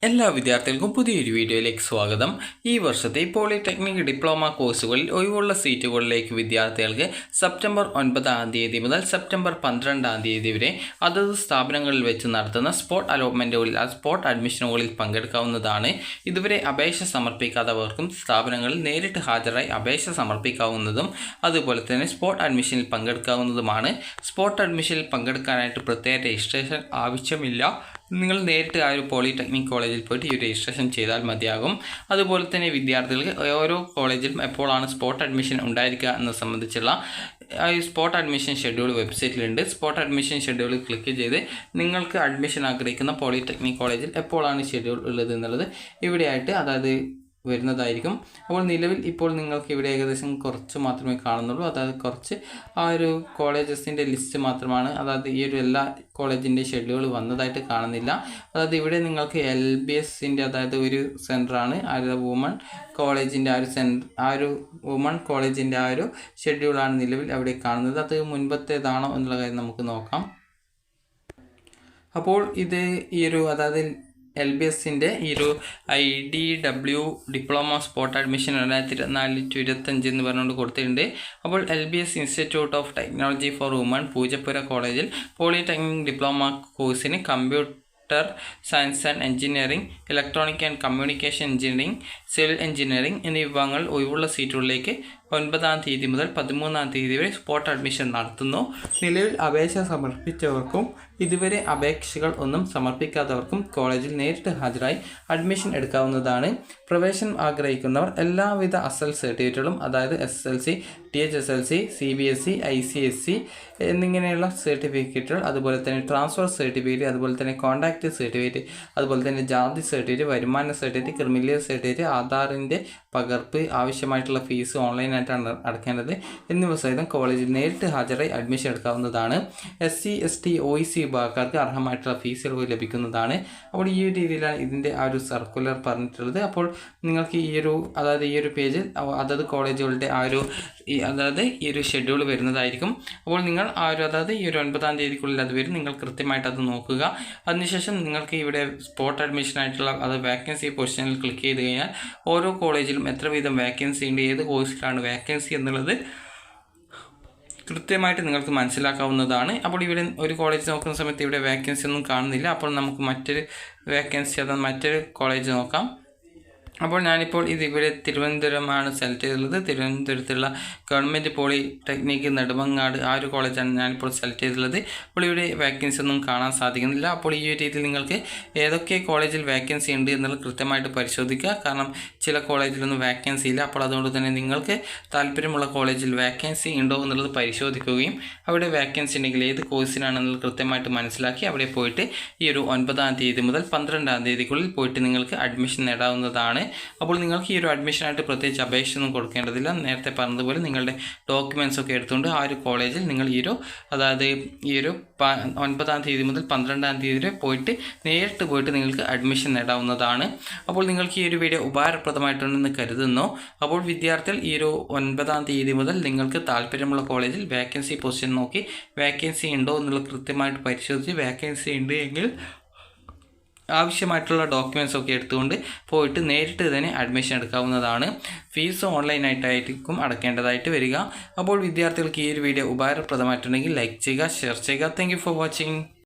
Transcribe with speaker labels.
Speaker 1: എല്ലാ വിദ്യാർത്ഥികൾക്കും പുതിയൊരു വീഡിയോയിലേക്ക് സ്വാഗതം. ഈ വർഷത്തെ പോളിടെക്നിക് ഡിപ്ലോമ കോഴ്സുകളിൽ ഒഴിവുള്ള സീറ്റുകളിലേക്ക് വിദ്യാർത്ഥികൾക്ക് സെപ്റ്റംബർ 9 മുതൽ സെപ്റ്റംബർ 12 വരെ അതത് സ്ഥാപനങ്ങളിൽ വെച്ച് നടത്തുന്ന സ്പോട്ട് അലോട്ട്മെൻറ്റുകളിൽ സ്പോട്ട് അഡ്മിഷനുകളിൽ പങ്കെടുക്കാവുന്നതാണ്. ഇതുവരെ അപേക്ഷ സമർപ്പിക്കാത്തവർക്കും സ്ഥാപനങ്ങളിൽ നേരിട്ട് ഹാജരായി അപേക്ഷ സമർപ്പിക്കാവുന്നതും അതുപോലെ തന്നെ സ്പോട്ട് അഡ്മിഷനിൽ പങ്കെടുക്കാവുന്നതുമാണ്. സ്പോട്ട് അഡ്മിഷനിൽ പങ്കെടുക്കാനായിട്ട് പ്രത്യേക രജിസ്ട്രേഷൻ ആവശ്യമില്ല. നിങ്ങൾ നേരിട്ട് ആ ഒരു പോളിടെക്നിക് കോളേജിൽ പോയിട്ട് ഈ രജിസ്ട്രേഷൻ ചെയ്താൽ മതിയാകും. അതുപോലെ തന്നെ വിദ്യാർത്ഥികൾക്ക് ഓരോ കോളേജിലും എപ്പോഴാണ് സ്പോട്ട് അഡ്മിഷൻ ഉണ്ടായിരിക്കുക എന്നത് സംബന്ധിച്ചുള്ള ഈ സ്പോട്ട് അഡ്മിഷൻ ഷെഡ്യൂൾ വെബ്സൈറ്റിലുണ്ട്. സ്പോട്ട് അഡ്മിഷൻ ഷെഡ്യൂൾ ക്ലിക്ക് ചെയ്ത് നിങ്ങൾക്ക് അഡ്മിഷൻ ആഗ്രഹിക്കുന്ന പോളിടെക്നിക് കോളേജിൽ എപ്പോഴാണ് ഷെഡ്യൂൾ ഉള്ളത് എന്നുള്ളത് ഇവിടെയായിട്ട് അതായത് വരുന്നതായിരിക്കും. അപ്പോൾ നിലവിൽ ഇപ്പോൾ നിങ്ങൾക്ക് ഇവിടെ ഏകദേശം കുറച്ച് മാത്രമേ കാണുന്നുള്ളൂ. അതായത് കുറച്ച് ആ ഒരു കോളേജസിൻ്റെ ലിസ്റ്റ് മാത്രമാണ്. അതായത് ഈ ഒരു എല്ലാ കോളേജിൻ്റെ ഷെഡ്യൂൾ വന്നതായിട്ട് കാണുന്നില്ല. അതായത് ഇവിടെ നിങ്ങൾക്ക് LBSൻ്റെ അതായത് ഒരു സെൻറ്ററാണ് ആ ഒരു വുമൺ കോളേജിൻ്റെ ആ ഒരു വുമൺ കോളേജിൻ്റെ ആ ഒരു ഷെഡ്യൂളാണ് നിലവിൽ അവിടെ കാണുന്നത്. അത് മുൻപത്തേതാണോ എന്നുള്ള കാര്യം നമുക്ക് നോക്കാം. അപ്പോൾ ഇത് ഈ ഒരു അതായത് LBSൻ്റെ ഈ ഒരു IDW ഡിപ്ലോമ സ്പോട്ട് അഡ്മിഷൻ 2024-25 എന്ന് പറഞ്ഞുകൊണ്ട് കൊടുത്തിട്ടുണ്ട്. അപ്പോൾ LBS institute of technology for woman Poojappura കോളേജിൽ പോളിടെക്നിക് ഡിപ്ലോമ കോഴ്സിന് computer science and engineering, electronic and communication engineering, civil engineering എന്നീ വിഭാഗങ്ങൾ ഒഴിവുള്ള സീറ്റുകളിലേക്ക് 9 മുതൽ 13 വരെ സ്പോട്ട് അഡ്മിഷൻ നടത്തുന്നു. നിലവിൽ അപേക്ഷ സമർപ്പിച്ചവർക്കും ഇതുവരെ അപേക്ഷകൾ ഒന്നും സമർപ്പിക്കാത്തവർക്കും കോളേജിൽ നേരിട്ട് ഹാജരായി അഡ്മിഷൻ എടുക്കാവുന്നതാണ്. പ്രവേശനം ആഗ്രഹിക്കുന്നവർ എല്ലാവിധ അസൽ സർട്ടിഫിക്കറ്റുകളും അതായത് SSLC, THSLC, CBSE, ICSE എന്നിങ്ങനെയുള്ള സർട്ടിഫിക്കറ്റുകൾ, അതുപോലെ തന്നെ ട്രാൻസ്ഫർ സർട്ടിഫിക്കറ്റ്, അതുപോലെ തന്നെ കോൺടാക്റ്റ് സർട്ടിഫിക്കറ്റ്, അതുപോലെ തന്നെ ജാതി സർട്ടിഫിക്കറ്റ്, വരുമാന സർട്ടിഫിക്കറ്റ്, ക്രിമിനൽ സർട്ടിഫിക്കറ്റ്, ആധാറിൻ്റെ പകർപ്പ്, ആവശ്യമായിട്ടുള്ള ഫീസ് ഓൺലൈനായിട്ടാണ് അടയ്ക്കേണ്ടത് എന്നിവ സഹിതം കോളേജിൽ നേരിട്ട് ഹാജരായി അഡ്മിഷൻ എടുക്കാവുന്നതാണ്. SC, ST, OEC വിഭാഗക്കാർക്ക് അർഹമായിട്ടുള്ള ഫീസുകൾ ലഭിക്കുന്നതാണ്. അപ്പോൾ ഈ ഒരു രീതിയിലാണ് ഇതിൻ്റെ ആ ഒരു സർക്കുലർ പറഞ്ഞിട്ടുള്ളത്. അപ്പോൾ നിങ്ങൾക്ക് ഈ ഒരു പേജിൽ അതത് കോളേജുകളുടെ ഈ ഒരു ഷെഡ്യൂൾ വരുന്നതായിരിക്കും. അപ്പോൾ നിങ്ങൾ ഈ ഒരു 9 അത് വരും. നിങ്ങൾ കൃത്യമായിട്ട് അത് നോക്കുക. അതിനുശേഷം നിങ്ങൾക്ക് ഇവിടെ സ്പോട്ട് അഡ്മിഷനായിട്ടുള്ള വേക്കൻസി പൊസിഷനിൽ ക്ലിക്ക് ചെയ്ത് കഴിഞ്ഞാൽ ഓരോ കോളേജിലും എത്ര വീതം വേക്കൻസി ഉണ്ട്, ഏത് കോഴ്സിലാണ് വേക്കൻസി എന്നുള്ളത് കൃത്യമായിട്ട് നിങ്ങൾക്ക് മനസ്സിലാക്കാവുന്നതാണ്. അപ്പോൾ ഇവിടെ ഒരു കോളേജ് നോക്കുന്ന സമയത്ത് ഇവിടെ വേക്കൻസി ഒന്നും കാണുന്നില്ല. അപ്പോൾ നമുക്ക് മറ്റൊരു കോളേജ് നോക്കാം. അപ്പോൾ ഞാനിപ്പോൾ ഇവിടെ തിരുവനന്തപുരമാണ് സെലക്ട് ചെയ്തിട്ടുള്ളത്. തിരുവനന്തപുരത്തുള്ള ഗവൺമെൻറ് പോളിടെക്നിക് നെടുമങ്ങാട് ആ ഒരു കോളേജാണ് ഞാനിപ്പോൾ സെലക്ട് ചെയ്തിട്ടുള്ളത്. അപ്പോൾ ഇവിടെ വേക്കൻസി ഒന്നും കാണാൻ സാധിക്കുന്നില്ല. അപ്പോൾ ഈ ഒരു രീതിയിൽ നിങ്ങൾക്ക് ഏതൊക്കെ കോളേജിൽ വേക്കൻസി ഉണ്ട് എന്നുള്ളത് കൃത്യമായിട്ട് പരിശോധിക്കുക. കാരണം ചില കോളേജിലൊന്നും വേക്കൻസി ഇല്ല. അപ്പോൾ അതുകൊണ്ട് തന്നെ നിങ്ങൾക്ക് താല്പര്യമുള്ള കോളേജിൽ വേക്കൻസി ഉണ്ടോ എന്നുള്ളത് പരിശോധിക്കുകയും അവിടെ വേക്കൻസി ഉണ്ടെങ്കിൽ ഏത് കോഴ്സിനാണെന്നുള്ളത് കൃത്യമായിട്ട് മനസ്സിലാക്കി അവിടെ പോയിട്ട് ഈ ഒരു 9 മുതൽ 12 പോയിട്ട് നിങ്ങൾക്ക് അഡ്മിഷൻ നേടാവുന്നതാണ്. അപ്പോൾ നിങ്ങൾക്ക് ഈ ഒരു അഡ്മിഷനായിട്ട് പ്രത്യേകിച്ച് അപേക്ഷ ഒന്നും കൊടുക്കേണ്ടതില്ല. നേരത്തെ പറഞ്ഞതുപോലെ നിങ്ങളുടെ ഡോക്യുമെൻറ്റ്സ് ഒക്കെ എടുത്തുകൊണ്ട് ആ ഒരു കോളേജിൽ നിങ്ങൾ ഈ ഒരു 9 മുതൽ 12 വരെ നേരിട്ട് പോയിട്ട് നിങ്ങൾക്ക് അഡ്മിഷൻ നേടാവുന്നതാണ്. അപ്പോൾ നിങ്ങൾക്ക് ഈ ഒരു വീഡിയോ ഉപകാരപ്രദമായിട്ടുണ്ടെന്ന് കരുതുന്നു. അപ്പോൾ വിദ്യാർത്ഥികൾ ഈ ഒരു 9 മുതൽ നിങ്ങൾക്ക് താല്പര്യമുള്ള കോളേജിൽ വേക്കൻസി പൊസിഷൻ നോക്കി വേക്കൻസി ഉണ്ടോ എന്നുള്ളത് കൃത്യമായിട്ട് പരിശോധിച്ച് വേക്കൻസി ഉണ്ട് എങ്കിൽ ആവശ്യമായിട്ടുള്ള ഡോക്യുമെൻറ്റ്സ് ഒക്കെ എടുത്തുകൊണ്ട് പോയിട്ട് നേരിട്ട് തന്നെ അഡ്മിഷൻ എടുക്കാവുന്നതാണ്. ഫീസ് ഓൺലൈനായിട്ടായിരിക്കും അടയ്ക്കേണ്ടതായിട്ട് വരിക. അപ്പോൾ വിദ്യാർത്ഥികൾക്ക് ഈ ഒരു വീഡിയോ ഉപകാരപ്രദമായിട്ടുണ്ടെങ്കിൽ ലൈക്ക് ചെയ്യുക, ഷെയർ ചെയ്യുക. Thank you for watching.